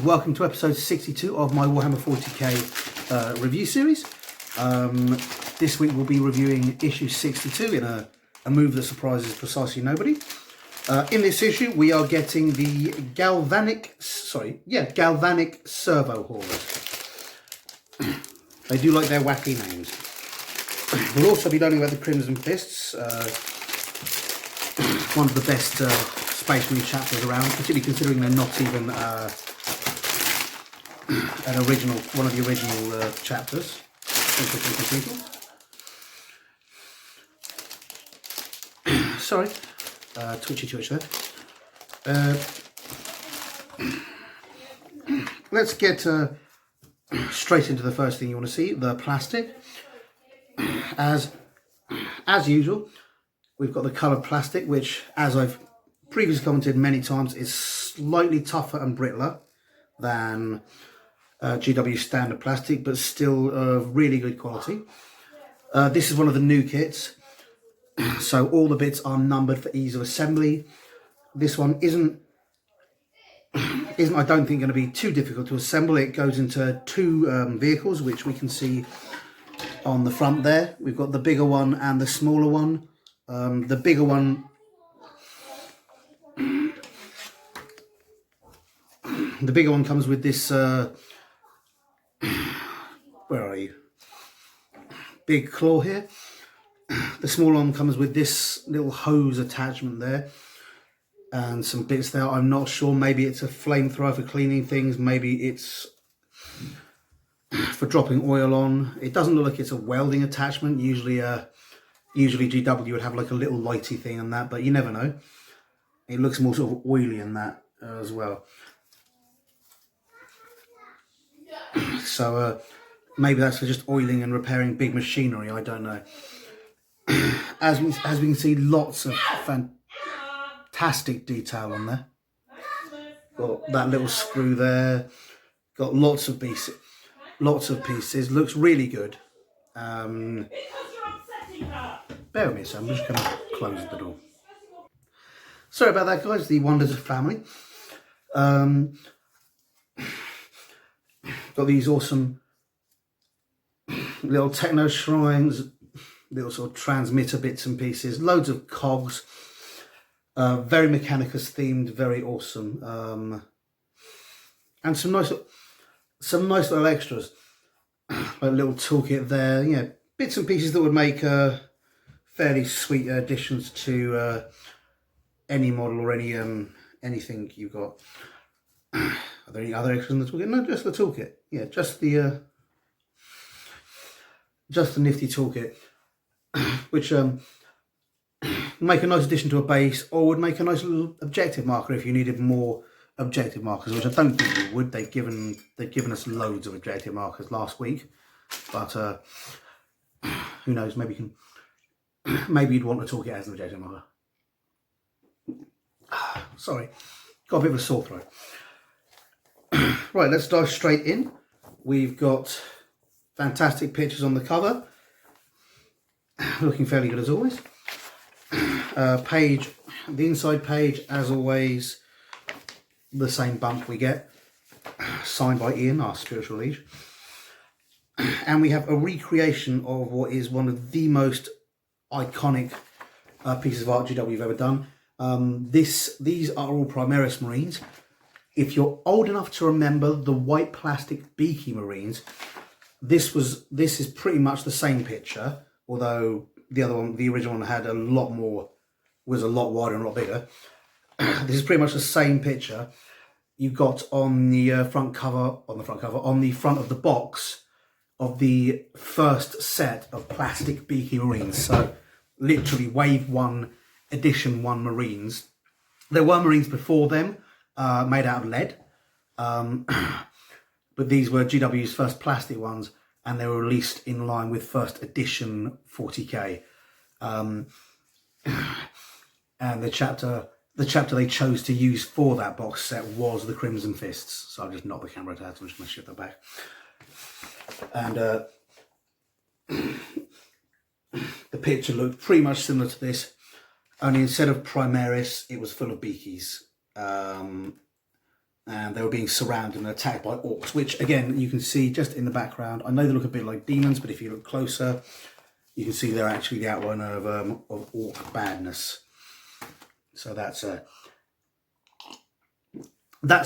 welcome to episode 62 of my Warhammer 40k review series. This week we'll be reviewing issue 62 in a move that surprises precisely nobody. In this issue we are getting the galvanic servo haulers. They do like their wacky names. We'll also be learning about the Crimson Fists, one of the best Space Marine chapters around, particularly considering they're not even one of the original chapters. Sorry, twitchy twitch there. Let's get straight into the first thing you want to see, the plastic. As usual, we've got the coloured plastic, which, as I've previously commented many times, is slightly tougher and brittler than GW standard plastic, but still of really good quality. This is one of the new kits, so all the bits are numbered for ease of assembly. This one isn't I don't think, going to be too difficult to assemble. It goes into two vehicles, which we can see on the front there. We've got the bigger one and the smaller one. The bigger one, comes with this, where are you? Big claw here. The smaller one comes with this little hose attachment there and some bits there. I'm not sure, maybe it's a flamethrower for cleaning things, maybe it's for dropping oil on. It doesn't look like it's a welding attachment. Usually GW would have like a little lighty thing on that, but you never know. It looks more sort of oily in that as well. So maybe that's for just oiling and repairing big machinery, I don't know. As we can see, lots of fantastic detail on there. Got that little screw there. Got lots of pieces. Looks really good. Bear with me, so I'm just going to close the door. Sorry about that, guys. The wonders of family. Got these awesome little techno shrines, little sort of transmitter bits and pieces, loads of cogs, very Mechanicus themed, very awesome, and some nice little extras, like a little toolkit there. You know, bits and pieces that would make fairly sweet additions to any model or anything you've got. Are there any other extras in the toolkit? No, just the toolkit. Yeah, just the nifty toolkit, which make a nice addition to a base, or would make a nice little objective marker if you needed more objective markers, which I don't think they would. They've given us loads of objective markers last week, but who knows? Maybe you'd want to toolkit as an objective marker. Sorry, got a bit of a sore throat. Right, let's dive straight in. We've got fantastic pictures on the cover, looking fairly good as always. The inside page, as always, the same bump we get, signed by Ian, our spiritual liege. And we have a recreation of what is one of the most iconic pieces of art GW have ever done. These are all Primaris Marines. If you're old enough to remember the white plastic beaky Marines, this is pretty much the same picture, although the other one, the original one, was a lot wider and a lot bigger. This is pretty much the same picture you got on the front of the box of the first set of plastic beaky Marines. So literally Wave 1, Edition 1 Marines. There were Marines before them, made out of lead, but these were GW's first plastic ones, and they were released in line with first edition 40k. And the chapter they chose to use for that box set was the Crimson Fists. So I've just knocked the camera out, so I'm just going to shift that back. And the picture looked pretty much similar to this, only instead of Primaris, it was full of beakies. and they were being surrounded and attacked by orcs, which again you can see just in the background. I know they look a bit like demons, but if you look closer, you can see they're actually the outline of orc badness. So that's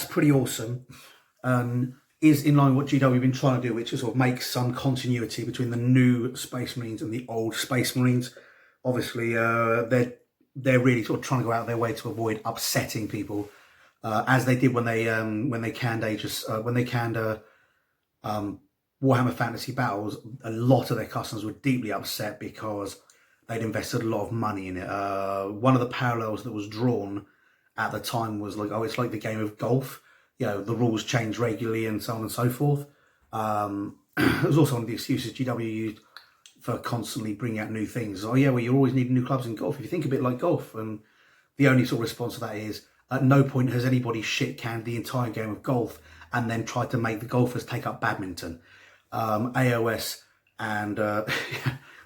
pretty awesome. Is in line with what GW have been trying to do, which is sort of make some continuity between the new Space Marines and the old Space Marines. Obviously, they're really sort of trying to go out of their way to avoid upsetting people. As they did when they canned Warhammer Fantasy Battles, a lot of their customers were deeply upset because they'd invested a lot of money in it. One of the parallels that was drawn at the time was like, oh, it's like the game of golf. You know, the rules change regularly and so on and so forth. It was also one of the excuses GW used for constantly bringing out new things. Oh yeah, well, you're always needing new clubs in golf if you think a bit like golf. And the only sort of response to that is, at no point has anybody shit-canned the entire game of golf and then tried to make the golfers take up badminton. AOS and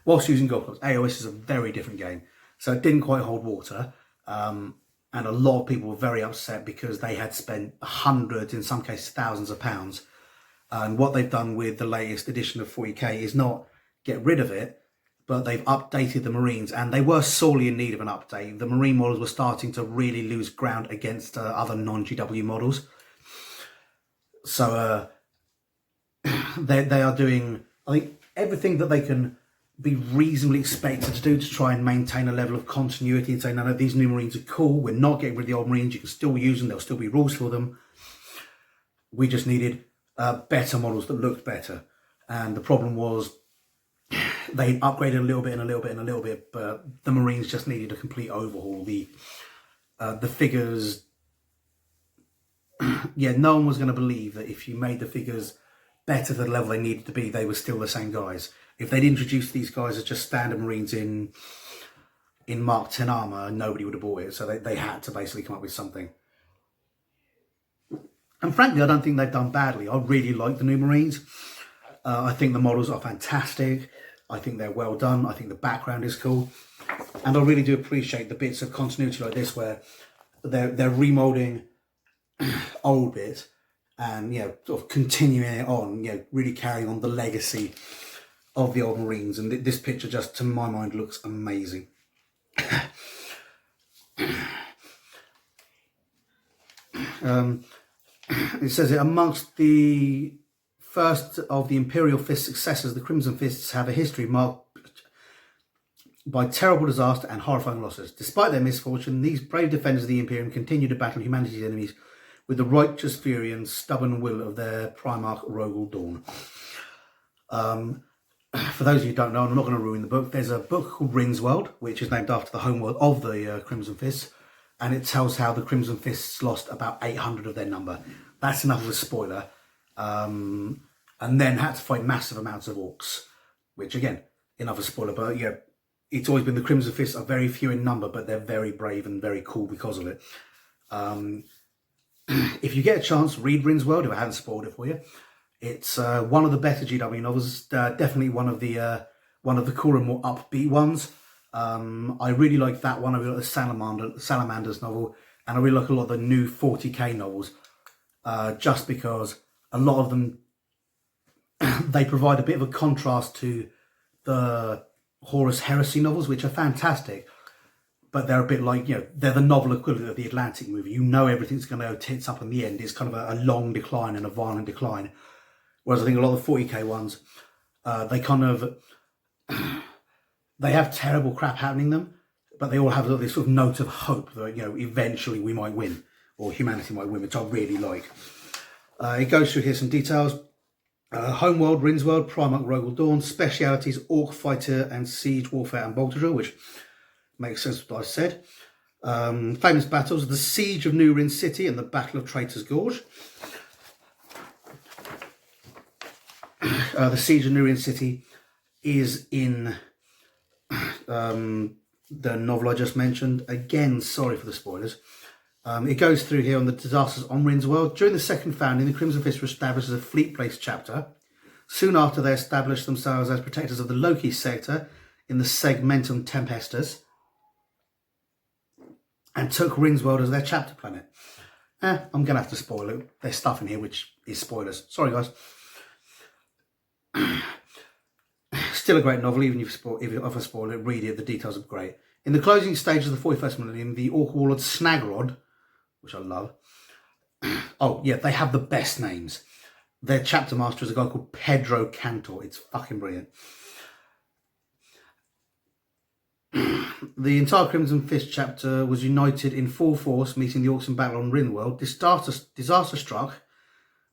whilst using golf clubs, AOS is a very different game. So it didn't quite hold water. And a lot of people were very upset because they had spent hundreds, in some cases thousands of pounds. And what they've done with the latest edition of 40k is not get rid of it, but they've updated the Marines, and they were sorely in need of an update. The Marine models were starting to really lose ground against other non-GW models. So they are doing, I think, everything that they can be reasonably expected to do to try and maintain a level of continuity and say, no, these new Marines are cool. We're not getting rid of the old Marines. You can still use them. There'll still be rules for them. We just needed better models that looked better. And the problem was, they upgraded a little bit and a little bit and a little bit, but the Marines just needed a complete overhaul. The figures, yeah, no one was going to believe that if you made the figures better to the level they needed to be, they were still the same guys. If they'd introduced these guys as just standard Marines in Mark 10 armor, nobody would have bought it. So they had to basically come up with something. And frankly, I don't think they've done badly. I really like the new Marines. I think the models are fantastic. I think they're well done. I think the background is cool. And I really do appreciate the bits of continuity like this where they're remoulding old bits and, you know, sort of continuing it on, you know, really carrying on the legacy of the old Marines. And this picture just, to my mind, looks amazing. It says it, amongst the first of the Imperial Fist successors, the Crimson Fists have a history marked by terrible disaster and horrifying losses. Despite their misfortune, these brave defenders of the Imperium continue to battle humanity's enemies with the righteous fury and stubborn will of their Primarch Rogel Dawn. For those of you who don't know, I'm not going to ruin the book. There's a book called Rinsworld, which is named after the homeworld of the Crimson Fists, and it tells how the Crimson Fists lost about 800 of their number. That's enough of a spoiler. And then had to fight massive amounts of orcs, which again, enough of a spoiler, but yeah, it's always been the Crimson Fists are very few in number, but they're very brave and very cool because of it. If you get a chance, read Rinsworld, if I haven't spoiled it for you. It's one of the better GW novels, definitely one of the cooler and more upbeat ones. I really like that one. I really like the Salamanders novel, and I really like a lot of the new 40k novels, just because a lot of them, they provide a bit of a contrast to the Horus Heresy novels, which are fantastic, but they're a bit like, you know, they're the novel equivalent of the Atlantic movie. You know everything's going to go tits up in the end. It's kind of a long decline and a violent decline. Whereas I think a lot of the 40k ones, they kind of, they have terrible crap happening them, but they all have this sort of note of hope that, you know, eventually we might win, or humanity might win, which I really like. It goes through here some details. Homeworld, Rinsworld, Primarch Rogel Dawn, specialities, Orc Fighter and Siege Warfare and Bolter Drill, which makes sense with what I said. Famous battles, the Siege of New Rin City and the Battle of Traitor's Gorge. The Siege of New Rin City is in the novel I just mentioned. Again, sorry for the spoilers. It goes through here on the disasters on Rinsworld. During the second founding, the Crimson Fist were established as a fleet-based chapter. Soon after, they established themselves as protectors of the Loki sector in the Segmentum Tempestus and took Rinsworld as their chapter planet. I'm going to have to spoil it. There's stuff in here which is spoilers. Sorry, guys. Still a great novel, even if I spoil it, read it, the details are great. In the closing stages of the 41st millennium, the Orc warlord Snagrod, which I love, oh yeah, they have the best names. Their chapter master is a guy called Pedro Cantor. It's fucking brilliant. The entire Crimson Fist chapter was united in full force, meeting the Orcs in battle on Ringworld. Disaster struck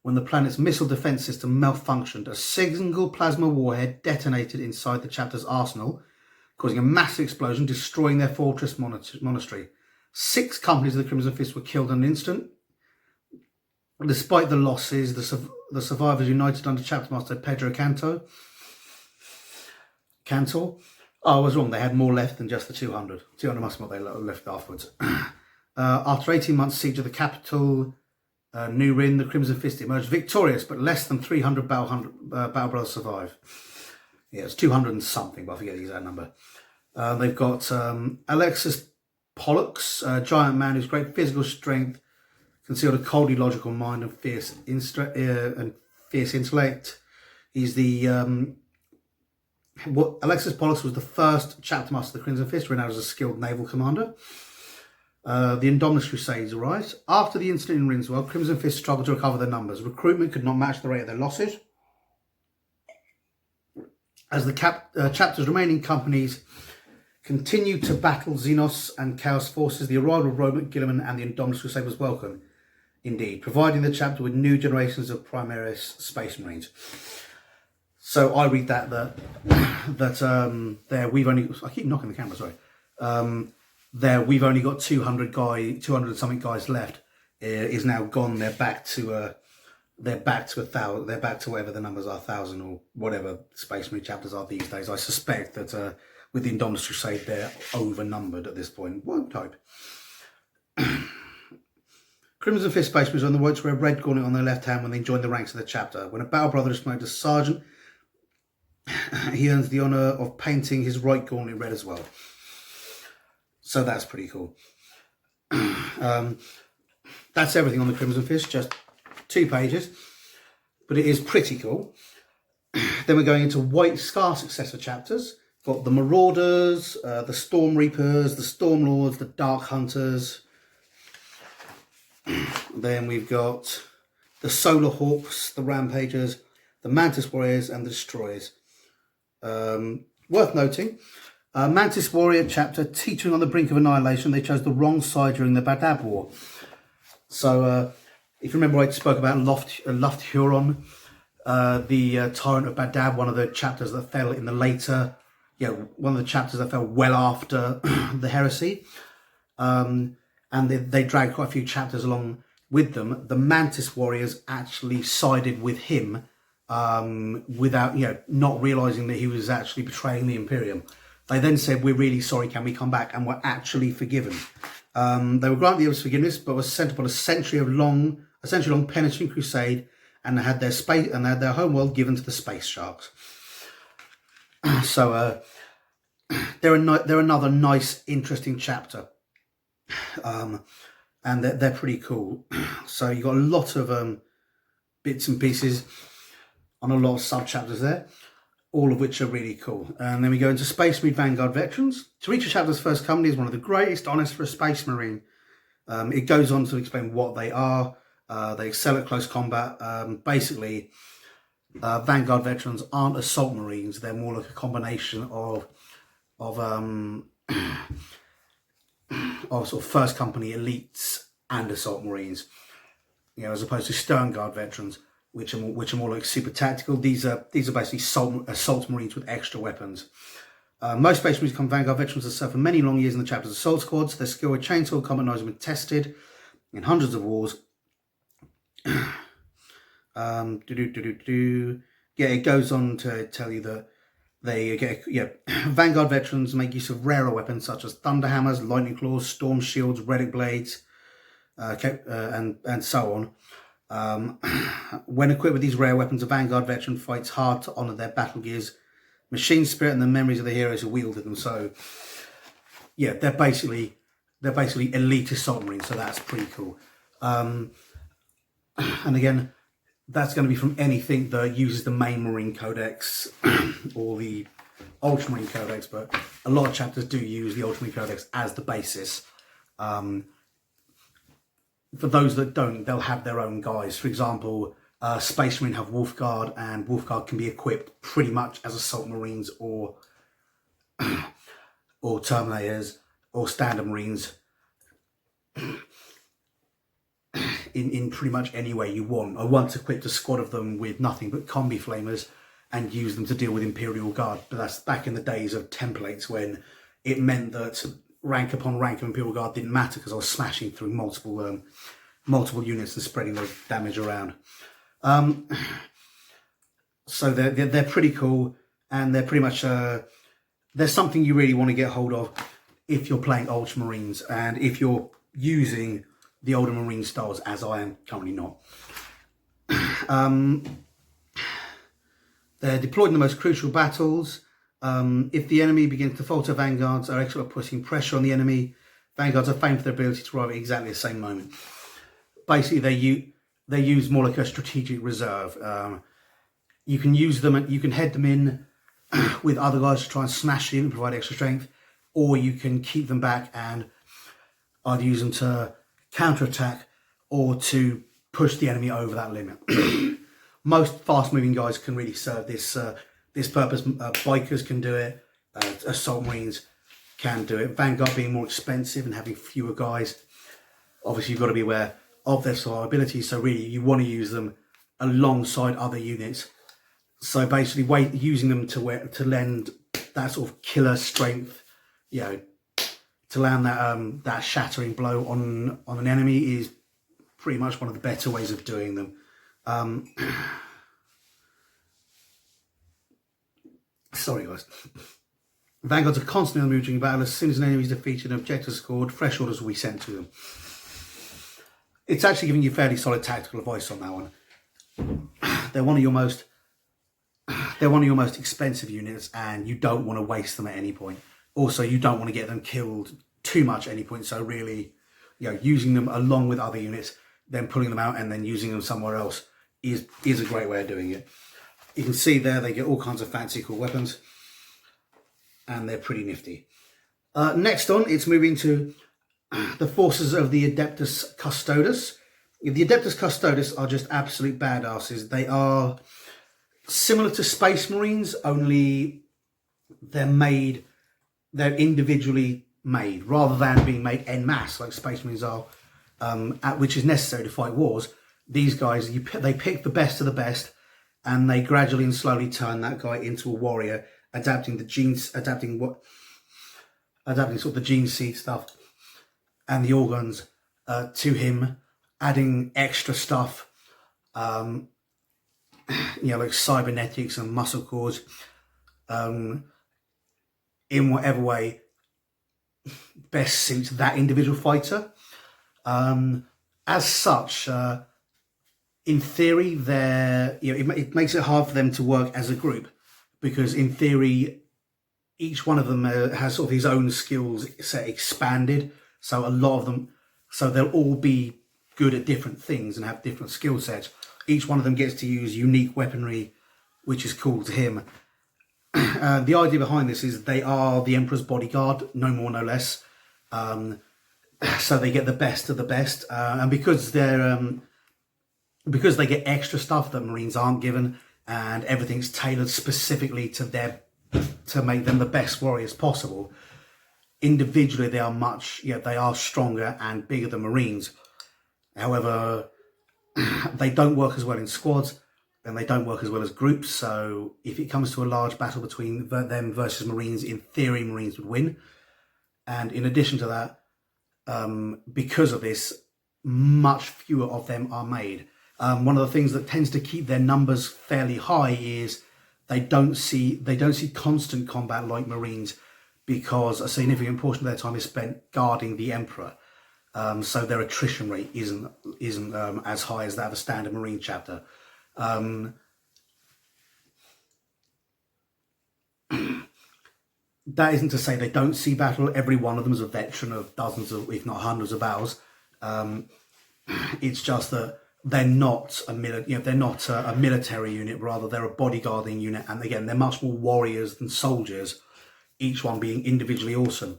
when the planet's missile defense system malfunctioned. A single plasma warhead detonated inside the chapter's arsenal, causing a massive explosion, destroying their fortress monastery. 6 companies of the Crimson Fist were killed in an instant. Despite the losses, the survivors united under chapter master Pedro Cantor. Oh, I was wrong. They had more left than just the 200. 200 must be what they left afterwards. After 18 months siege of the capital, New Rin, the Crimson Fist emerged victorious, but less than 300 Battle Brothers survive. Yeah, it's 200 and something, but I forget the exact number. They've got Alexis Pollux, a giant man whose great physical strength concealed a coldly logical mind and fierce intellect. He's the Alexis Pollux was the first chapter master of the Crimson Fist, renowned as a skilled naval commander. The Indominus Crusades arrived. After the incident in Ringworld, Crimson Fist struggled to recover their numbers. Recruitment could not match the rate of their losses. As the chapter's remaining companies continued to battle Xenos and Chaos forces, the arrival of Robert Gilliman and the Indominus Crusade was welcome, indeed, providing the chapter with new generations of Primaris Space Marines. So I read that there we've only, I keep knocking the camera, sorry. There we've only got 200 and something guys left. Is now gone. They're back to 1,000. They're back to whatever the numbers are, 1,000 or whatever Space Marine chapters are these days. I suspect that with the Indominus Crusade, they're overnumbered at this point. Won't hope. Crimson Fist Space Marines on the road to wear a red gauntlet on their left hand when they join the ranks of the chapter. When a battle brother is promoted as sergeant, he earns the honour of painting his right gauntlet red as well. So that's pretty cool. That's everything on the Crimson Fist, just 2 pages. But it is pretty cool. Then we're going into White Scar successor chapters. Got the Marauders, the Storm Reapers, the Storm Lords, the Dark Hunters. Then we've got the Solar Hawks, the Rampagers, the Mantis Warriors, and the Destroyers. Worth noting, Mantis Warrior chapter, teetering on the brink of annihilation. They chose the wrong side during the Badab War. So, if you remember, I spoke about Luft Huron, the Tyrant of Badab, one of the chapters that fell in the later, one of the chapters that fell well after the heresy. And they dragged quite a few chapters along with them. The Mantis Warriors actually sided with him without, not realising that he was actually betraying the Imperium. They then said, "We're really sorry, can we come back?" and were actually forgiven. They were granted the Emperor's forgiveness, but were sent upon a century-long penetrating crusade, and had their home world given to the Space Sharks. So they're another nice, interesting chapter, and they're pretty cool. So you got a lot of bits and pieces on a lot of sub chapters there, all of which are really cool. And then we go into Space Marine Vanguard Veterans. To reach a chapter's first company is one of the greatest honours for a Space Marine. It goes on to explain what they are. They excel at close combat. Basically, Vanguard Veterans aren't assault Marines. They're more like a combination of sort of first company elites and assault Marines. As opposed to Stern Guard Veterans, which are more like super tactical. These are basically assault Marines with extra weapons. Most Space Marines become Vanguard Veterans have served for many long years in the chapter's assault squads. Their skill with chainsaw combat knives have been tested in hundreds of wars. It goes on to tell you that they Vanguard Veterans make use of rarer weapons such as thunder hammers, lightning claws, storm shields, relic blades, and so on. When equipped with these rare weapons, a Vanguard veteran fights hard to honour their battle gears, machine spirit, and the memories of the heroes who wielded them. So, they're basically elite assault marines. So that's pretty cool. And again, that's going to be from anything that uses the main Marine Codex or the Ultramarine Codex, but a lot of chapters do use the Ultramarine Codex as the basis. For those that don't, they'll have their own guys. For example, Space Marine have Wolfguard, and Wolfguard can be equipped pretty much as Assault Marines or Terminators or Standard Marines in pretty much any way you want. I once equipped a squad of them with nothing but combi flamers and used them to deal with Imperial Guard, but that's back in the days of templates when it meant that rank upon rank of Imperial Guard didn't matter because I was smashing through multiple units and spreading the damage around. So they're pretty cool, and they're pretty much they're something you really want to get hold of if you're playing Ultramarines and if you're using the older Marine styles, as I am currently not. They're deployed in the most crucial battles. If the enemy begins to falter, vanguards are excellent at putting pressure on the enemy. Vanguards are famed for their ability to arrive at exactly the same moment. Basically, they use more like a strategic reserve. You can use them, and you can head them in with other guys to try and smash them and provide extra strength, or you can keep them back and either use them to counterattack or to push the enemy over that limit. Most fast-moving guys can really serve this purpose. Bikers can do it. Assault Marines can do it. Vanguard being more expensive and having fewer guys, obviously you've got to be aware of their survivability. So really, you want to use them alongside other units. So basically, using them to lend that sort of killer strength, to land that shattering blow on an enemy is pretty much one of the better ways of doing them. Sorry guys. Vanguards are constantly on the move during battle. As soon as an enemy is defeated and objectives scored, fresh orders will be sent to them. It's actually giving you fairly solid tactical advice on that one. They're one of your most expensive units, and you don't want to waste them at any point. Also, you don't want to get them killed too much at any point. So really, using them along with other units, then pulling them out and then using them somewhere else is a great way of doing it. You can see there they get all kinds of fancy cool weapons, and they're pretty nifty. Next on, it's moving to the forces of the Adeptus Custodes. The Adeptus Custodes are just absolute badasses. They are similar to Space Marines, only they're individually made rather than being made en masse like Space Marines are, which is necessary to fight wars. These guys, they pick the best of the best, and they gradually and slowly turn that guy into a warrior, adapting sort of the gene seed stuff and the organs to him, adding extra stuff, like cybernetics and muscle cores, in whatever way best suits that individual fighter. As such, in theory, it makes it hard for them to work as a group, because in theory, each one of them has sort of his own skills set expanded. So a lot of them, so they'll all be good at different things and have different skill sets. Each one of them gets to use unique weaponry, which is cool to him. The idea behind this is they are the Emperor's bodyguard, no more, no less. So they get the best of the best, and because they get extra stuff that Marines aren't given, and everything's tailored specifically to make them the best warriors possible. Individually, they are stronger and bigger than Marines. However, they don't work as well in squads, and they don't work as well as groups. So if it comes to a large battle between them versus Marines, in theory, Marines would win. And in addition to that, because of this, much fewer of them are made. One of the things that tends to keep their numbers fairly high is they don't see constant combat like Marines, because a significant portion of their time is spent guarding the Emperor. So their attrition rate isn't as high as that of a standard Marine chapter. That isn't to say they don't see battle. Every one of them is a veteran of dozens of, if not hundreds of battles. It's just that they're not they're not a military unit, rather they're a bodyguarding unit, and again they're much more warriors than soldiers, each one being individually awesome.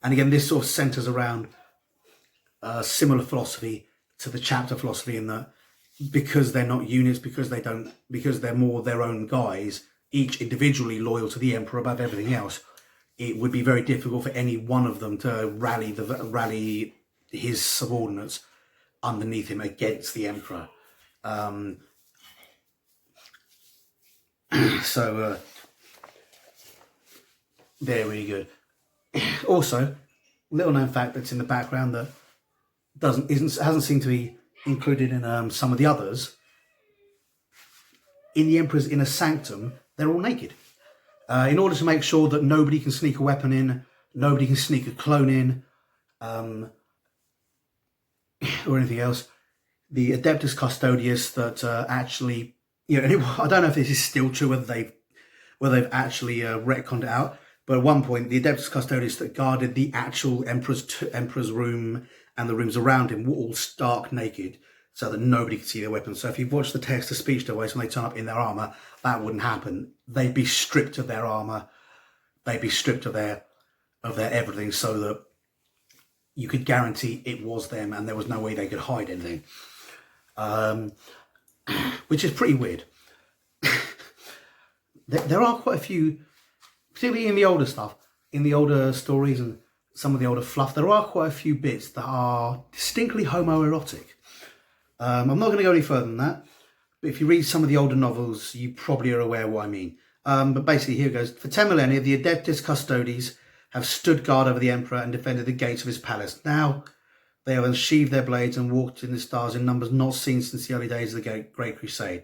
And again, this sort of centers around a similar philosophy to the chapter philosophy, in that because they're not units, because they're more their own guys, each individually loyal to the Emperor above everything else, it would be very difficult for any one of them to rally his subordinates underneath him against the Emperor. So they're really good. Also, little known fact that's in the background that hasn't seemed to be included in some of the others. In the Emperor's inner sanctum, they're all naked. In order to make sure that nobody can sneak a weapon in, nobody can sneak a clone in, or anything else. The Adeptus Custodius that actually, and I don't know if this is still true, whether they've actually retconned it out. But at one point, the Adeptus Custodius that guarded the actual Emperor's room and the rooms around him were all stark naked, so that nobody could see their weapons. So if you've watched the text-to-speech device when they turn up in their armour, that wouldn't happen. They'd be stripped of their armour. They'd be stripped of their everything, so that you could guarantee it was them and there was no way they could hide anything. Which is pretty weird. There are quite a few, particularly in the older stuff, in the older stories and some of the older fluff, there are quite a few bits that are distinctly homoerotic. I'm not going to go any further than that, but if you read some of the older novels, you probably are aware what I mean. But basically, here it goes. For 10 millennia, the Adeptus Custodes have stood guard over the Emperor and defended the gates of his palace. Now, they have unsheathed their blades and walked in the stars in numbers not seen since the early days of the Great Crusade.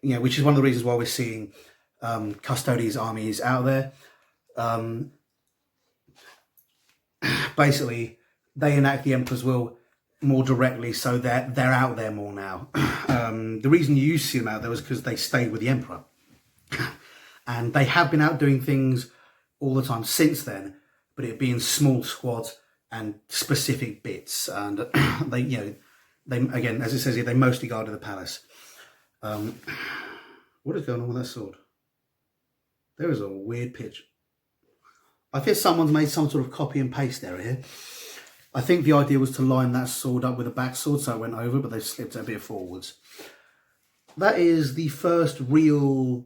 Which is one of the reasons why we're seeing Custodes' armies out there. Basically, they enact the Emperor's will more directly, so they're out there more now. The reason you used to see them out there was because they stayed with the Emperor. And they have been out doing things all the time since then, but it'd be in small squads and specific bits. And they again, as it says here, they mostly guarded the palace. What is going on with that sword? There is a weird pitch. I think someone's made some sort of copy and paste error here. I think the idea was to line that sword up with a back sword so it went over, but they've slipped it a bit forwards. That is the first real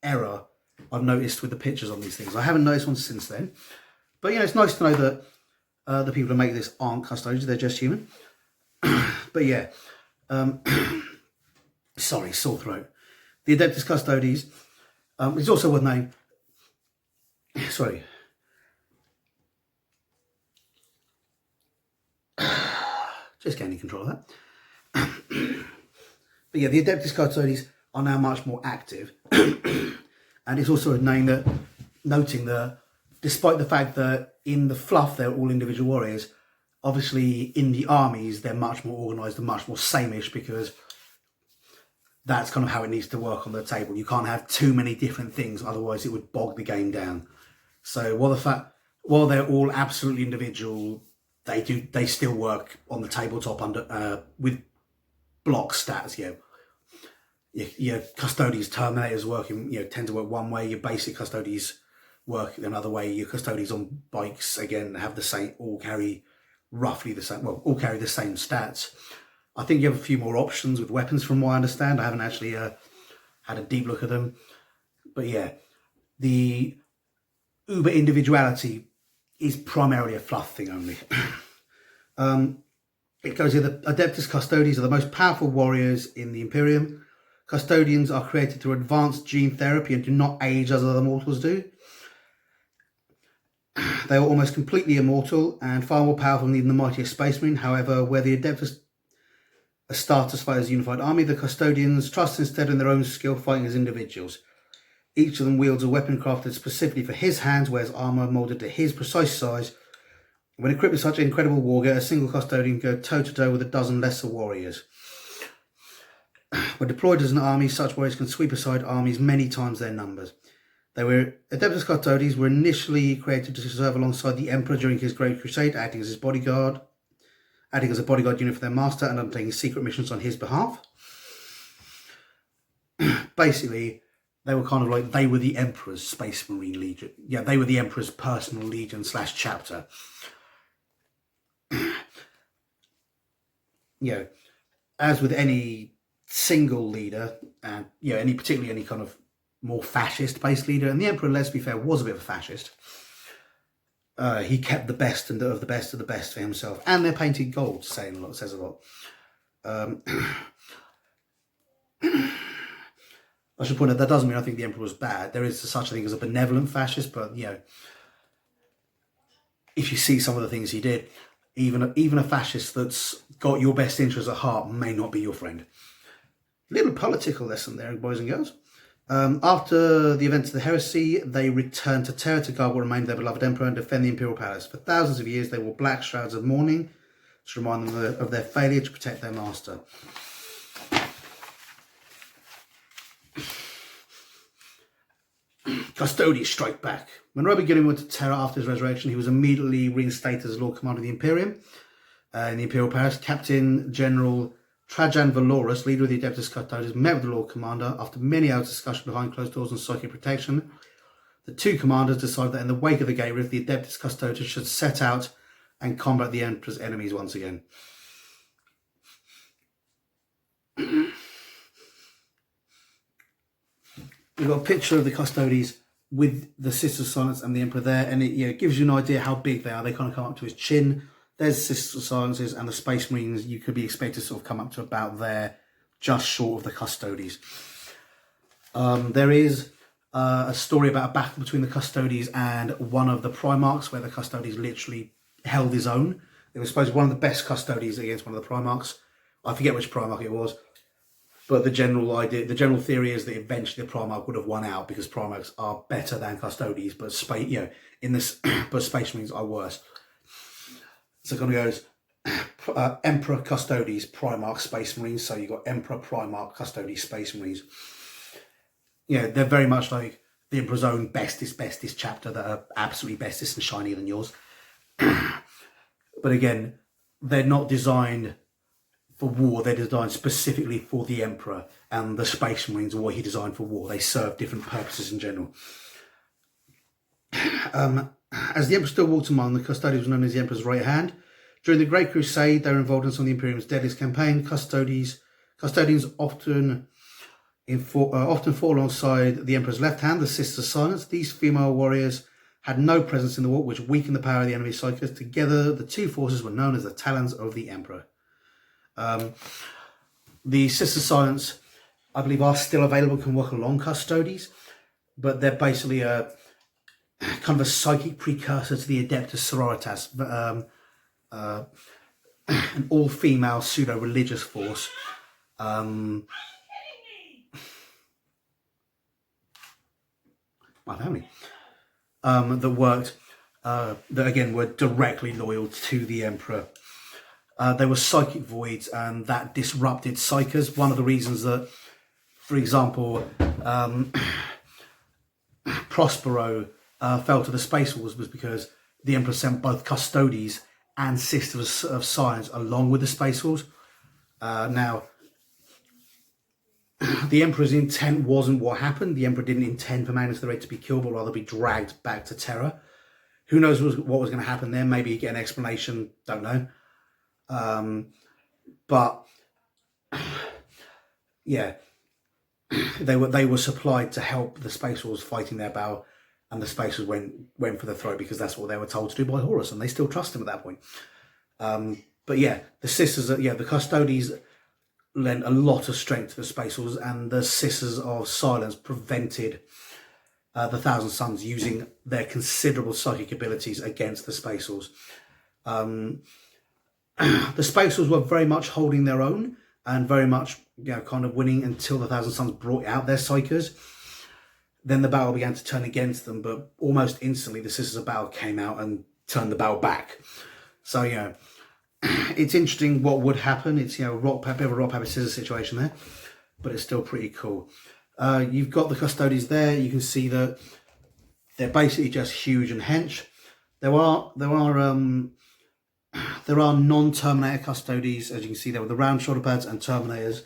error I've noticed with the pictures on these things. I haven't noticed one since then. But it's nice to know that the people who make this aren't custodians, they're just human. But yeah, sorry, sore throat. The Adeptus Custodes is also worth knowing. Sorry. Just gaining control of that. But yeah, the Adeptus Custodes are now much more active. And it's also noting that despite the fact that in the fluff they're all individual warriors, obviously in the armies they're much more organised and much more same-ish, because that's kind of how it needs to work on the table. You can't have too many different things, otherwise it would bog the game down. So while they're all absolutely individual, they still work on the tabletop under with block stats. Your Custodes Terminators working, tend to work one way. Your basic Custodes work another way. Your Custodes on bikes again have the same, all carry roughly the same. Well, all carry the same stats. I think you have a few more options with weapons, from what I understand. I haven't actually had a deep look at them, but yeah, the uber individuality is primarily a fluff thing only. It goes here: the Adeptus Custodes are the most powerful warriors in the Imperium. Custodians are created through advanced gene therapy and do not age as other mortals do. They are almost completely immortal and far more powerful than even the mightiest Space Marine. However, where the Adeptus Astartes fight as a unified army, the Custodians trust instead in their own skill fighting as individuals. Each of them wields a weapon crafted specifically for his hands, wears armour moulded to his precise size. When equipped with such incredible wargear, a single Custodian can go toe-to-toe with a dozen lesser warriors. When deployed as an army, such warriors can sweep aside armies many times their numbers. Adeptus Custodes were initially created to serve alongside the Emperor during his Great Crusade, acting as his bodyguard. acting as a bodyguard unit for their master and undertaking secret missions on his behalf. Basically, they were kind of like, they were the Emperor's Space Marine Legion. Yeah, they were the Emperor's personal legion / chapter. As with any single leader, and particularly any kind of more fascist-based leader, and the Emperor, let's be fair, was a bit of a fascist. He kept the best of the best of the best for himself, and their painted gold says a lot. I should point out that doesn't mean I think the Emperor was bad. There is such a thing as a benevolent fascist, but if you see some of the things he did, even a fascist that's got your best interests at heart may not be your friend. Little political lesson there, boys and girls. After the events of the heresy, they returned to Terra to guard what remained of their beloved Emperor and defend the Imperial Palace. For thousands of years, they wore black shrouds of mourning to remind them of their failure to protect their master. Custodes strike back. When Robert Gideon went to Terra after his resurrection, he was immediately reinstated as Lord Commander of the Imperium. In the Imperial Palace, Captain General Trajan Valorus, leader of the Adeptus Custodes, met with the Lord Commander. After many hours of discussion behind closed doors on psychic protection, the two commanders decided that in the wake of the Gate Rift, the Adeptus Custodes should set out and combat the Emperor's enemies once again. We've got a picture of the Custodes with the Sisters of Silence and the Emperor there, and it gives you an idea how big they are. They kind of come up to his chin. There's the Sisters of Silences, and the Space Marines you could be expected to sort of come up to about there, just short of the Custodes. There is a story about a battle between the Custodes and one of the Primarchs, where the Custodes literally held his own. It was supposed to be one of the best Custodes against one of the Primarchs. I forget which Primarch it was. But the general theory is that eventually the Primarch would have won out because Primarchs are better than Custodes, but but Space Marines are worse. So it kind of goes Emperor, Custodes, Primarch, Space Marines. So you've got Emperor, Primarch, Custodes, Space Marines. They're very much like the Emperor's own bestest chapter that are absolutely bestest and shinier than yours. But again, they're not designed for war. They're designed specifically for the Emperor, and the Space Marines are what he designed for war. They serve different purposes in general. As the Emperor still walked among, the Custodes were known as the Emperor's right hand. During the Great Crusade, they were involved in some of the Imperium's deadliest campaign. Custodians often fought alongside the Emperor's left hand, the Sisters of Silence. These female warriors had no presence in the war, which weakened the power of the enemy psychers. Together, the two forces were known as the Talons of the Emperor. The Sisters of Silence, I believe, are still available, can work along Custodes, but they're basically a kind of a psychic precursor to the Adeptus Sororitas, an all-female pseudo-religious force. My family. That worked, that again were directly loyal to the Emperor. There were psychic voids, and that disrupted psychers. One of the reasons that, for example, Prospero fell to the Space Wars was because the Emperor sent both Custodes and Sisters of Science along with the Space Wars. Now, the Emperor's intent wasn't what happened. The Emperor didn't intend for Magnus the Red to be killed, but rather be dragged back to Terra. Who knows what was going to happen there? Maybe you get an explanation, don't know. But yeah, they were supplied to help the Space Wars fighting their battle, and the Space Wars went for the throat because that's what they were told to do by Horus, and they still trust him at that point. But yeah, the Sisters, the Custodes lent a lot of strength to the Space Wars, and the Sisters of Silence prevented the Thousand Suns using their considerable psychic abilities against the Space Wars. The Space Wars were very much holding their own and very much, kind of winning until the Thousand Suns brought out their psychers. Then the battle began to turn against them, but almost instantly the Sisters of Battle came out and turned the battle back. So, it's interesting what would happen. It's, bit of a rock, paper, scissors situation there, but it's still pretty cool. You've got the Custodes there. You can see that they're basically just huge and hench. There are There are non-Terminator custodies, as you can see there, with the round shoulder pads, and Terminators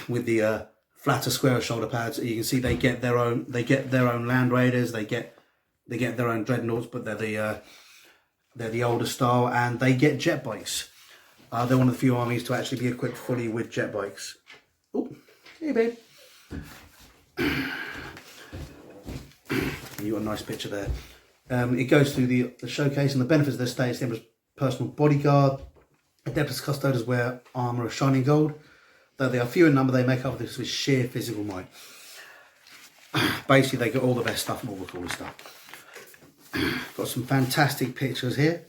with the flatter, square shoulder pads. You can see they get their own. They get their own Land Raiders. They get their own Dreadnoughts, but they're the older style, and they get jet bikes. They're one of the few armies to actually be equipped fully with jet bikes. Oh, hey babe. You got a nice picture there. It goes through the showcase and the benefits of their status. They have personal bodyguard. Adeptus Custodes wear armour of shining gold. Though they are few in number, they make up for this with sheer physical might. Basically, they get all the best stuff and all the coolest stuff. Got some fantastic pictures here.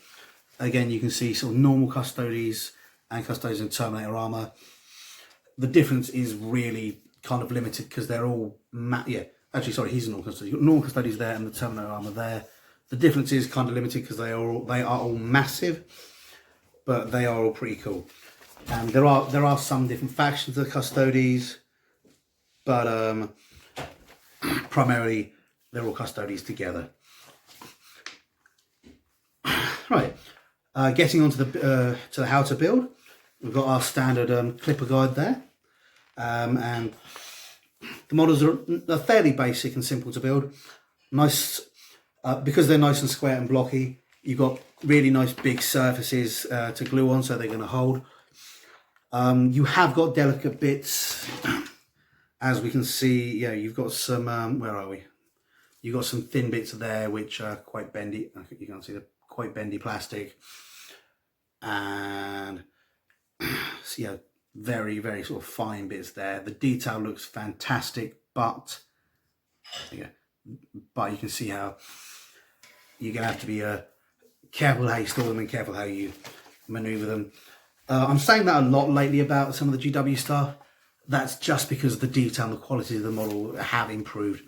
Again, you can see sort of normal Custodes and Custodes in Terminator armour. The difference is really kind of limited because they're all actually, sorry, he's a normal Custodes. You've got normal Custodes there and the Terminator armour there. The difference is kind of limited because they are all massive, but they are all pretty cool. And there are some different factions of the Custodes, but primarily they're all Custodes together. Right, getting on to the how to build. We've got our standard clipper guide there, and the models are fairly basic and simple to build. Nice. Because they're nice and square and blocky, you've got really nice big surfaces to glue on, so they're going to hold. You have got delicate bits, as we can see. Yeah, you've got some. Where are we? You've got some thin bits there which are quite bendy. You can't see the quite bendy plastic, and so yeah, very very sort of fine bits there. The detail looks fantastic, but yeah, but you can see how you're going to have to be careful how you store them and careful how you maneuver them. I'm saying that a lot lately about some of the GW stuff. That's just because the detail and the quality of the model have improved.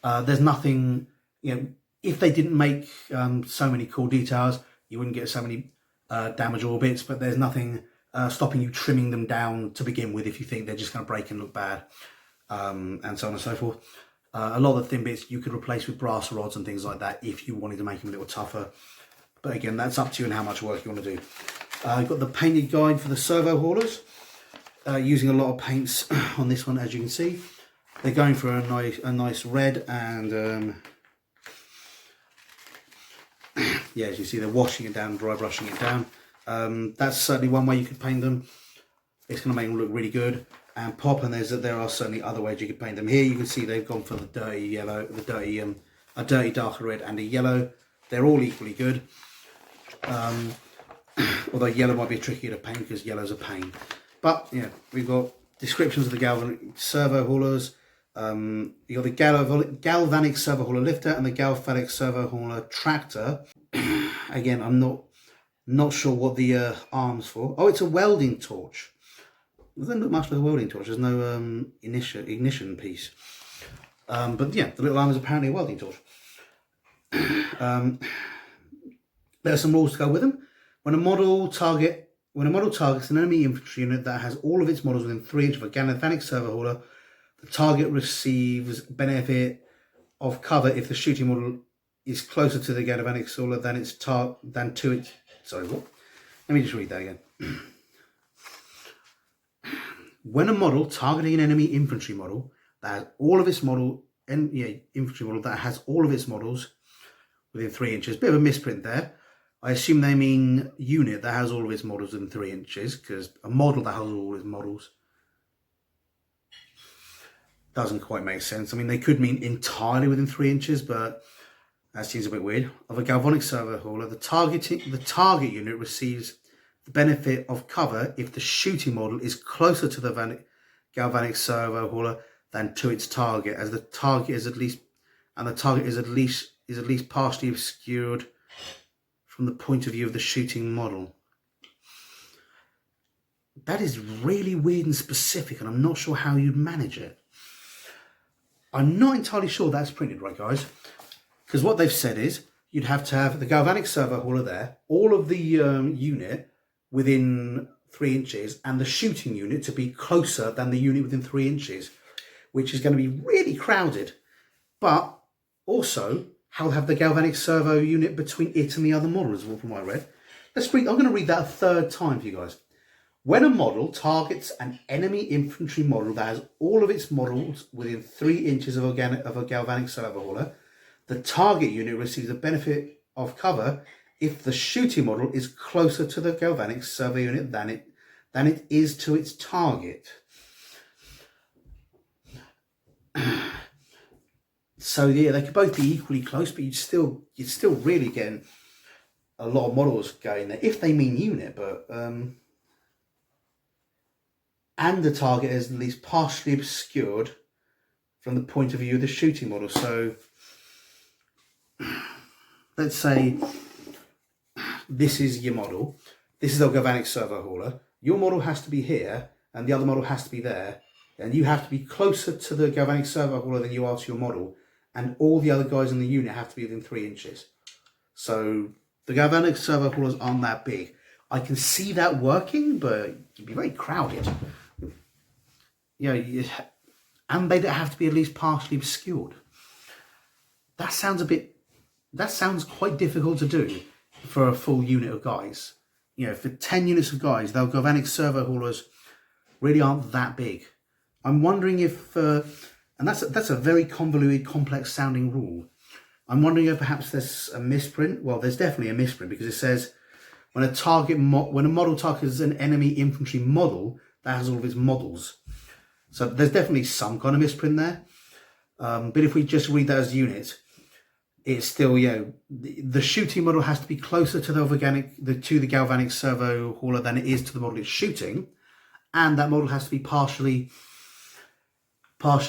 There's nothing, if they didn't make so many cool details, you wouldn't get so many damageable bits, but there's nothing stopping you trimming them down to begin with if you think they're just going to break and look bad, and so on and so forth. A lot of the thin bits you could replace with brass rods and things like that if you wanted to make them a little tougher. But again, that's up to you and how much work you want to do. I've got the painted guide for the servo haulers. Using a lot of paints on this one, as you can see. They're going for a nice red, and yeah, as you see, they're washing it down, dry brushing it down. That's certainly one way you could paint them. It's going to make them look really good and pop. And there are certainly other ways you could paint them. Here you can see they've gone for the dirty yellow, a dirty darker red, and a yellow. They're all equally good. Although yellow might be trickier to paint because yellow's a pain. But yeah, we've got descriptions of the galvanic servo haulers. You got the galvanic servo hauler lifter and the galvanic servo hauler tractor. Again, I'm not sure what the arm's for. Oh, it's a welding torch. It doesn't look much like a welding torch. There's no ignition piece. But yeah, the little arm is apparently a welding torch. There are some rules to go with them. When a model targets an enemy infantry unit that has all of its models within 3 inches of a galvanic servo hauler, the target receives benefit of cover if the shooting model is closer to the galvanic hauler than to its. Sorry, what? Let me just read that again. When a model targeting an enemy infantry model that has all of its infantry model that has all of its models within 3 inches, bit of a misprint there. I assume they mean unit that has all of its models within 3 inches, because a model that has all its models doesn't quite make sense. I mean, they could mean entirely within 3 inches, but that seems a bit weird. Of a galvanic servo hauler, the target unit receives the benefit of cover if the shooting model is closer to the galvanic servo hauler than to its target, as the target is at least partially obscured from the point of view of the shooting model. That is really weird and specific, and I'm not sure how you'd manage it. I'm not entirely sure that's printed right, guys, because what they've said is you'd have to have the galvanic servo hauler there, all of the unit within 3 inches, and the shooting unit to be closer than the unit within 3 inches, which is going to be really crowded. But also, how have the galvanic servo unit between it and the other model as well, from what I read. Let's read. I'm going to read that a third time for you guys. When a model targets an enemy infantry model that has all of its models within 3 inches of a galvanic servo hauler, the target unit receives the benefit of cover if the shooting model is closer to the galvanic servo unit than it is to its target. So yeah, they could both be equally close, but you'd still really getting a lot of models going there, if they mean unit, but and the target is at least partially obscured from the point of view of the shooting model. So let's say this is your model. This is the galvanic servo hauler. Your model has to be here, and the other model has to be there, and you have to be closer to the galvanic servo hauler than you are to your model, and all the other guys in the unit have to be within 3 inches. So the galvanic servo haulers aren't that big. I can see that working, but you'd be very crowded. And they'd have to be at least partially obscured. That sounds quite difficult to do for a full unit of guys. For 10 units of guys, the galvanic servo haulers really aren't that big. I'm wondering if, and that's a very convoluted, complex sounding rule. I'm wondering if perhaps there's a misprint. Well, there's definitely a misprint, because it says when a model targets an enemy infantry model that has all of its models. So there's definitely some kind of misprint there. But if we just read that as unit, it's still, the shooting model has to be closer to the galvanic servo hauler than it is to the model it's shooting, and that model has to be partially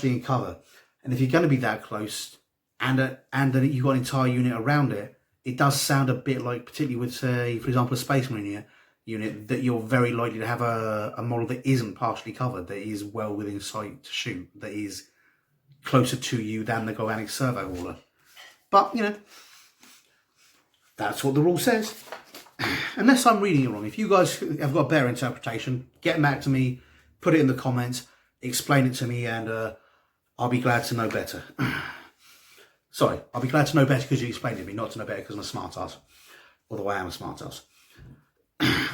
in cover. And if you're going to be that close, and you've got an entire unit around it, it does sound a bit like, particularly with, say, for example, a Space Marine unit, that you're very likely to have a model that isn't partially covered, that is well within sight to shoot, that is closer to you than the galvanic servo hauler. But, that's what the rule says. Unless I'm reading it wrong. If you guys have got a better interpretation, get back to me, put it in the comments, explain it to me, and I'll be glad to know better. Sorry, I'll be glad to know better because you explained it to me, not to know better because I'm a smart ass. Although I am a smart ass.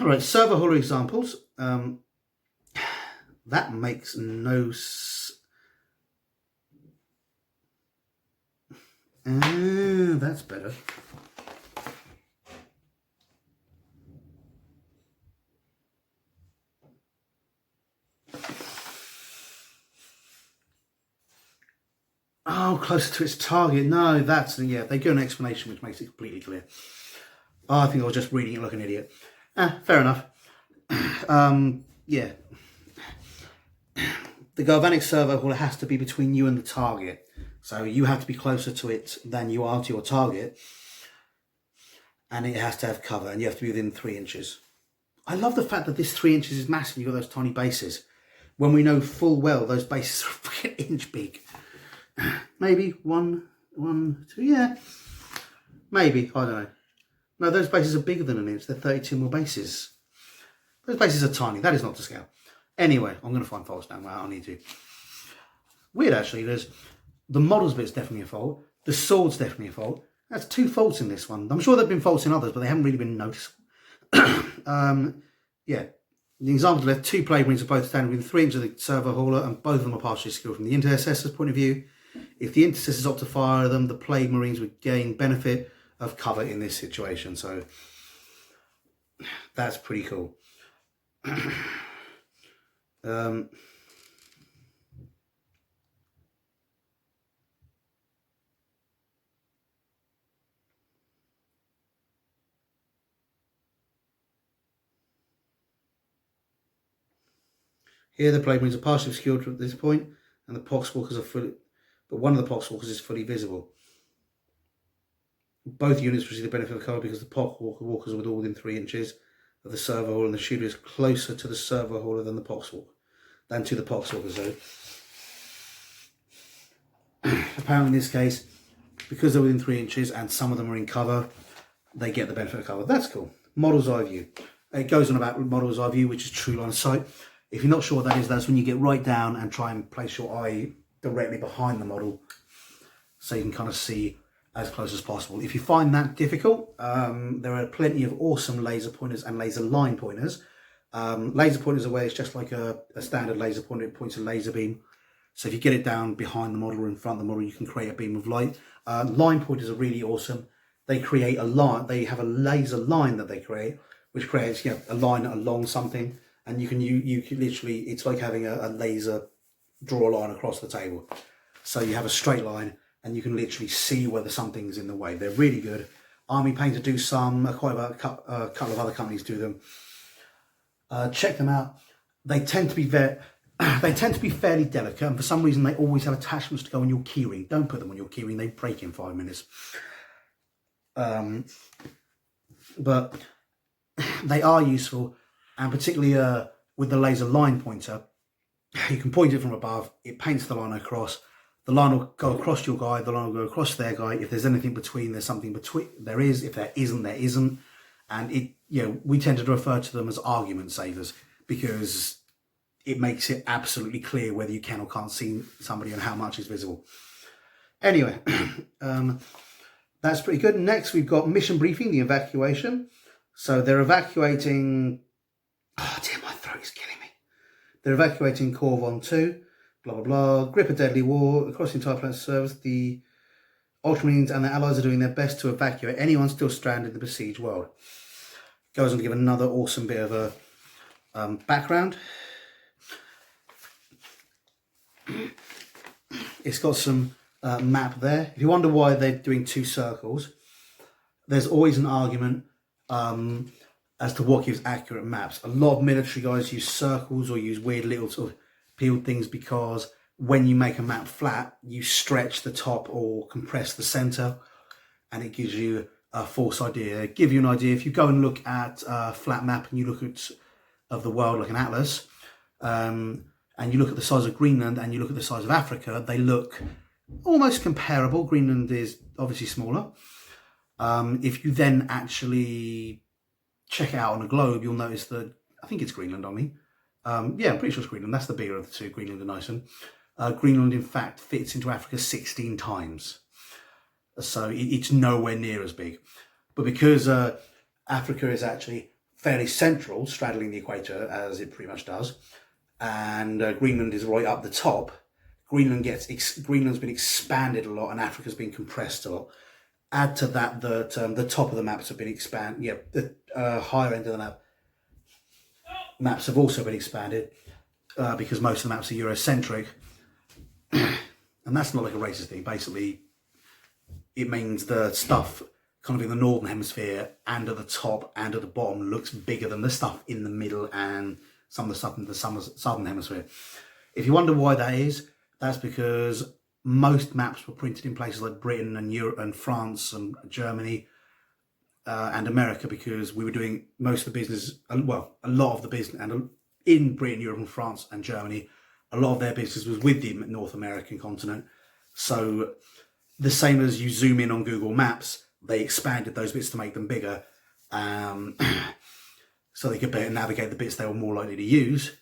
Alright, servo hauler examples. That makes no sense. That's better. Oh, closer to its target. No, that's, they give an explanation which makes it completely clear. Oh, I think I was just reading it like an idiot. Fair enough. The galvanic servo hauler has to be between you and the target. So you have to be closer to it than you are to your target. And it has to have cover, and you have to be within 3 inches. I love the fact that this 3 inches is massive. You've got those tiny bases. When we know full well those bases are a freaking inch big. Maybe one, two, yeah. Maybe, I don't know. No, those bases are bigger than an inch. They're 32 mil bases. Those bases are tiny. That is not to scale. Anyway, I'm going to find faults now. Well, I need to. Weird, actually. There's the models bit's definitely a fault. The sword's definitely a fault. That's 2 faults in this one. I'm sure there have been faults in others, but they haven't really been noticeable. The examples left, 2 Plague Marines are both standing within 3 inches of the servo hauler, and both of them are partially skilled from the intercessor's point of view. If the intercessors opt to fire them, the Plague Marines would gain benefit of cover in this situation. So that's pretty cool. Here the Plague Marines are partially obscured at this point, and the Poxwalkers are fully, but one of the Poxwalkers is fully visible. Both units receive the benefit of cover because the Poxwalkers are within 3 inches of the servo hauler, and the shooter is closer to the servo hauler than the Poxwalker, So apparently in this case, because they're within 3 inches and some of them are in cover, they get the benefit of cover. That's cool. Model's eye view. It goes on about model's eye view, which is true line of sight. If you're not sure what that is, that's when you get right down and try and place your eye directly behind the model, so you can kind of see as close as possible. If you find that difficult, there are plenty of awesome laser pointers and laser line pointers. Laser pointers are where it's just like a standard laser pointer. It points a laser beam. So if you get it down behind the model or in front of the model, you can create a beam of light. Line pointers are really awesome. They create a line. They have a laser line that they create, which creates a line along something, and you can literally, it's like having a laser draw a line across the table. So you have a straight line, and you can literally see whether something's in the way. They're really good. Army Painter do some. Quite a couple of other companies do them. Check them out. They tend to be fairly delicate, and for some reason they always have attachments to go on your keyring. Don't put them on your keyring; they break in 5 minutes. But they are useful, and particularly with the laser line pointer, you can point it from above. It paints the line across. The line will go across your guy. The line will go across their guy. If there's anything between, there's something between. There is. If there isn't, there isn't. And we tend to refer to them as argument savers because it makes it absolutely clear whether you can or can't see somebody and how much is visible. Anyway, that's pretty good. Next, we've got mission briefing, the evacuation. So they're evacuating. Oh dear, my throat is killing me. They're evacuating Corvon 2. Blah blah blah. Grip a deadly war across the entire planet's surface. The Ultramarines and their allies are doing their best to evacuate anyone still stranded in the besieged world. Goes on to give another awesome bit of a background. It's got some map there. If you wonder why they're doing 2 circles, there's always an argument as to what gives accurate maps. A lot of military guys use circles or use weird little sort of peeled things because when you make a map flat, you stretch the top or compress the center, and it gives you a false idea. Give you an idea. If you go and look at a flat map and you look at of the world like an atlas, and you look at the size of Greenland and you look at the size of Africa, they look almost comparable. Greenland is obviously smaller. If you then actually check it out on a globe, you'll notice that, I think it's Greenland on me. Yeah, I'm pretty sure it's Greenland. That's the bigger of the two, Greenland and Iceland. Greenland, in fact, fits into Africa 16 times. So it's nowhere near as big. But because Africa is actually fairly central, straddling the equator, as it pretty much does, and Greenland is right up the top, Greenland's been expanded a lot and Africa's been compressed a lot. Add to that the top of the maps have been expanded. Yeah, the higher end of the maps have also been expanded because most of the maps are Eurocentric. And that's not like a racist thing. Basically, it means the stuff kind of in the northern hemisphere and at the top and at the bottom looks bigger than the stuff in the middle and some of the stuff in the southern hemisphere. If you wonder why that is, that's because most maps were printed in places like Britain and Europe and France and Germany and America, because we were doing most of the business, well, a lot of the business, and in Britain, Europe and France and Germany, a lot of their business was with the North American continent. So the same as you zoom in on Google Maps, they expanded those bits to make them bigger, so they could better navigate the bits they were more likely to use.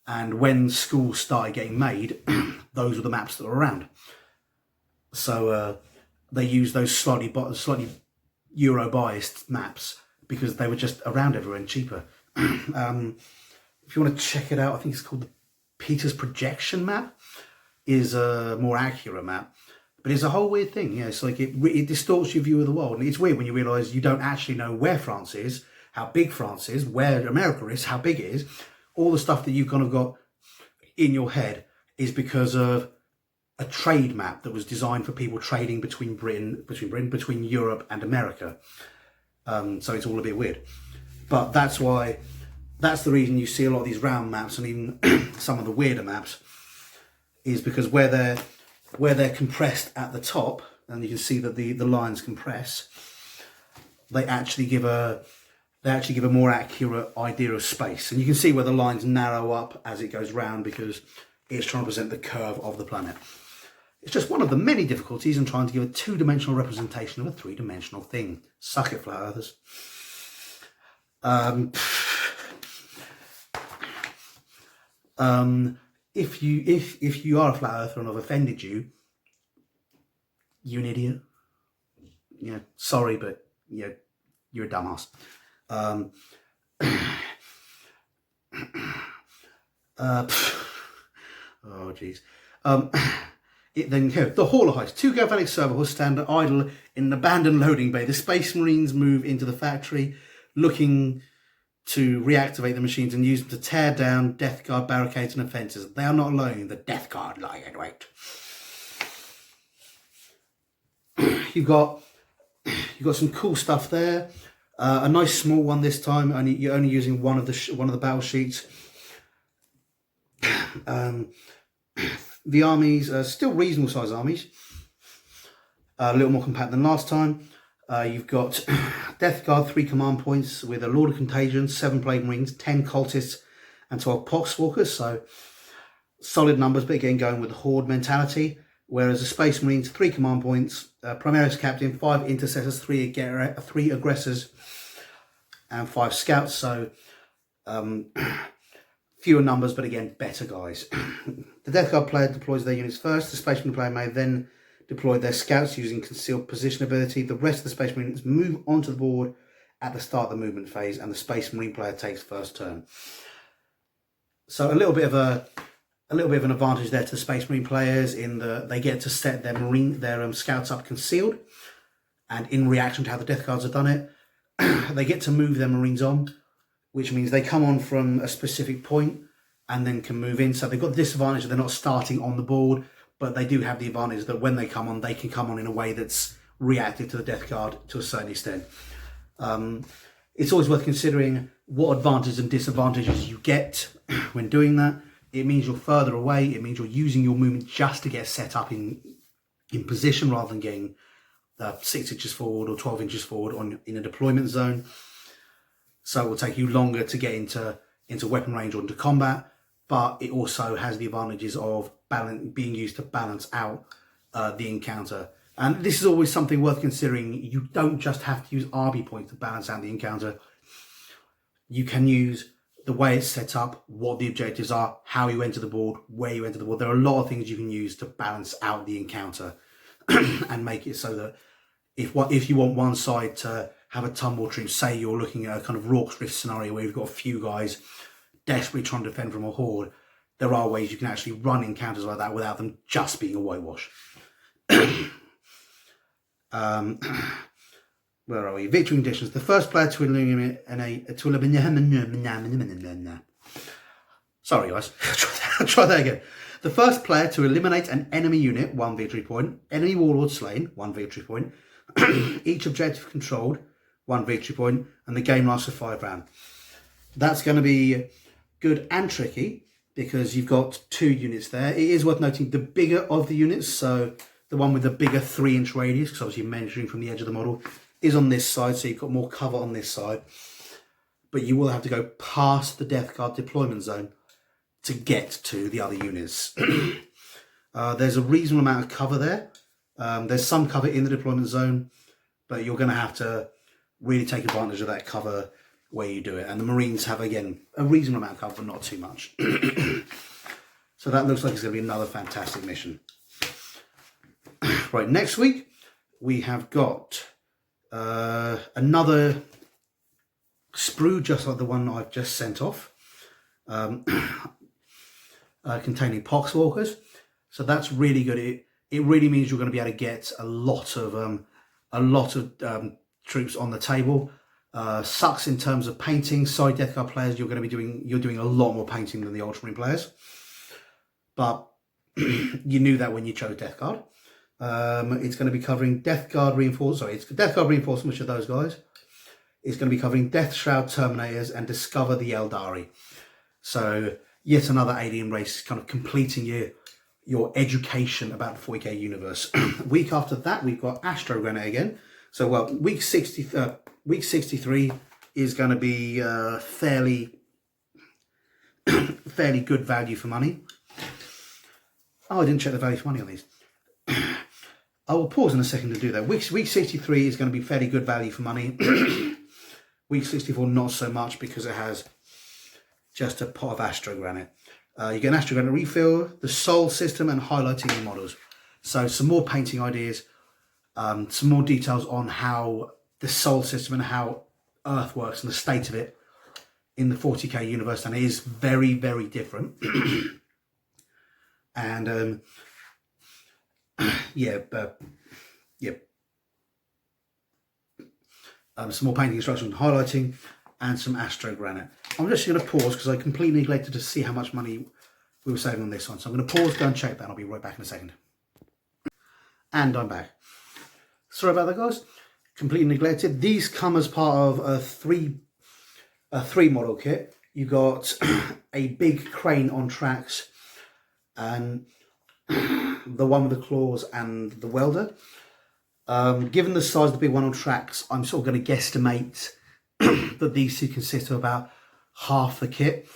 And when schools started getting made, those were the maps that were around. So they used those slightly Euro-biased maps because they were just around everywhere and cheaper. If you want to check it out, I think it's called the Peters projection map, is a more accurate map. But it's a whole weird thing. Yeah, it's like it distorts your view of the world. And it's weird when you realise you don't actually know where France is, how big France is, where America is, how big it is. All the stuff that you've kind of got in your head is because of a trade map that was designed for people trading between Europe and America. So it's all a bit weird. But that's the reason you see a lot of these round maps, and even some of the weirder maps, is because where they're compressed at the top, and you can see that the lines compress, they actually give a more accurate idea of space. And you can see where the lines narrow up as it goes round because it's trying to present the curve of the planet. It's just one of the many difficulties in trying to give a two-dimensional representation of a three-dimensional thing. Suck it, flat earthers. If you are a flat earther and I've offended you, you're an idiot. sorry, but you're a dumbass. Oh jeez. The Hauler Heist. 2 galvanic server stand idle in an abandoned loading bay. The Space Marines move into the factory, looking to reactivate the machines and use them to tear down Death Guard barricades and fences. They are not alone. The Death Guard lie in wait. You've got some cool stuff there. A nice small one this time. You're only using one of the battle sheets. The armies are still reasonable size armies. A little more compact than last time. You've got Death Guard 3 command points with a Lord of Contagion, 7 Plague Marines, 10 Cultists, and 12 Poxwalkers. So solid numbers, but again going with the Horde mentality. Whereas the Space Marines, 3 command points, Primaris Captain, 5 Intercessors, 3 Aggressors, and 5 Scouts. So fewer numbers, but again, better guys. The Death Guard player deploys their units first. The Space Marine player may then deploy their Scouts using concealed position ability. The rest of the Space Marines move onto the board at the start of the movement phase, and the Space Marine player takes first turn. So a little bit of an advantage there to the Space Marine players in that they get to set their Scouts up concealed, and in reaction to how the Death Guards have done it, they get to move their Marines on, which means they come on from a specific point and then can move in. So they've got the disadvantage that they're not starting on the board, but they do have the advantage that when they come on, they can come on in a way that's reactive to the Death Guard to a certain extent. It's always worth considering what advantages and disadvantages you get when doing that. It means you're further away. It means you're using your movement just to get set up in position rather than getting 6 inches forward or 12 inches forward in a deployment zone. So it will take you longer to get into weapon range or into combat, but it also has the advantages of being used to balance out the encounter. And this is always something worth considering. You don't just have to use RB points to balance out the encounter. You can use the way it's set up, what the objectives are, how you enter the board, where you enter the board. There are a lot of things you can use to balance out the encounter and make it so that if you want one side to have a tumble troop, say you're looking at a kind of Rorke's Rift scenario where you've got a few guys desperately trying to defend from a horde, there are ways you can actually run encounters like that without them just being a whitewash. Where are we? Victory conditions. The first player to eliminate Sorry guys, I'll try that again. The first player to eliminate an enemy unit, 1 victory point. Enemy warlord slain, 1 victory point. Each objective controlled, 1 victory point, and the game lasts for 5 rounds. That's going to be good and tricky because you've got 2 units there. It is worth noting the bigger of the units, so the one with the bigger 3-inch radius, because obviously measuring from the edge of the model, is on this side, so you've got more cover on this side. But you will have to go past the Death Guard deployment zone to get to the other units. There's a reasonable amount of cover there. There's some cover in the deployment zone, but you're going to have to really take advantage of that cover where you do it. And the Marines have, again, a reasonable amount of cover, but not too much. So that looks like it's going to be another fantastic mission. Right, next week we have got another sprue, just like the one I've just sent off, containing Poxwalkers. So that's really good. It really means you're going to be able to get a lot of troops on the table. Sucks in terms of painting. Side Death Guard players, you're doing a lot more painting than the Ultramarine players. But you knew that when you chose Death Guard. It's going to be covering Death Guard reinforcements. Sorry, it's Death Guard reinforcements, which are those guys. It's going to be covering Death Shroud Terminators and Discover the Eldari. So yet another alien race, kind of completing your education about the 40k universe. Week after that, we've got Astro Granite again. So week 63 is going to be fairly good value for money. Oh, I didn't check the value for money on these. I will pause in a second to do that. Week 63 is going to be fairly good value for money. Week 64 not so much because it has just a pot of Astro Granite. You get an Astro Granite refill, the Soul system, and highlighting your models. So some more painting ideas. some more details on how the Sol system and how Earth works and the state of it in the 40k universe, and it is very, very different. And some more painting instructions, highlighting, and some astro granite. I'm just going to pause because I completely neglected to see how much money we were saving on this one. So I'm going to pause, go and check that, and I'll be right back in a second. And I'm back. Sorry about that, guys. Completely neglected. These come as part of a three model kit. You got a big crane on tracks, and the one with the claws and the welder. Given the size of the big one on tracks, I'm sort of going to guesstimate that these two consist of about half the kit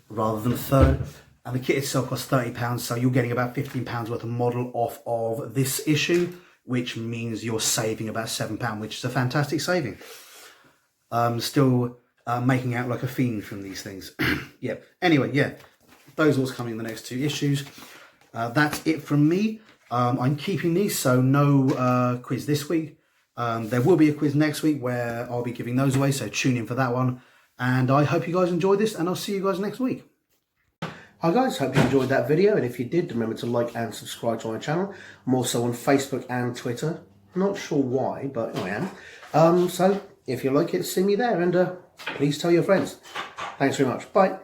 rather than a third. And the kit itself costs £30, so you're getting about £15 worth of model off of this issue, which means you're saving about £7, which is a fantastic saving. Still making out like a fiend from these things. Yeah. Anyway, yeah, those are what's coming in the next two issues. That's it from me. I'm keeping these, so no quiz this week. There will be a quiz next week where I'll be giving those away, so tune in for that one. And I hope you guys enjoyed this, and I'll see you guys next week. Hi guys, hope you enjoyed that video, and if you did, remember to like and subscribe to my channel. I'm also on Facebook and Twitter. Not sure why, but I am. So if you like it, see me there, and please tell your friends. Thanks very much. Bye.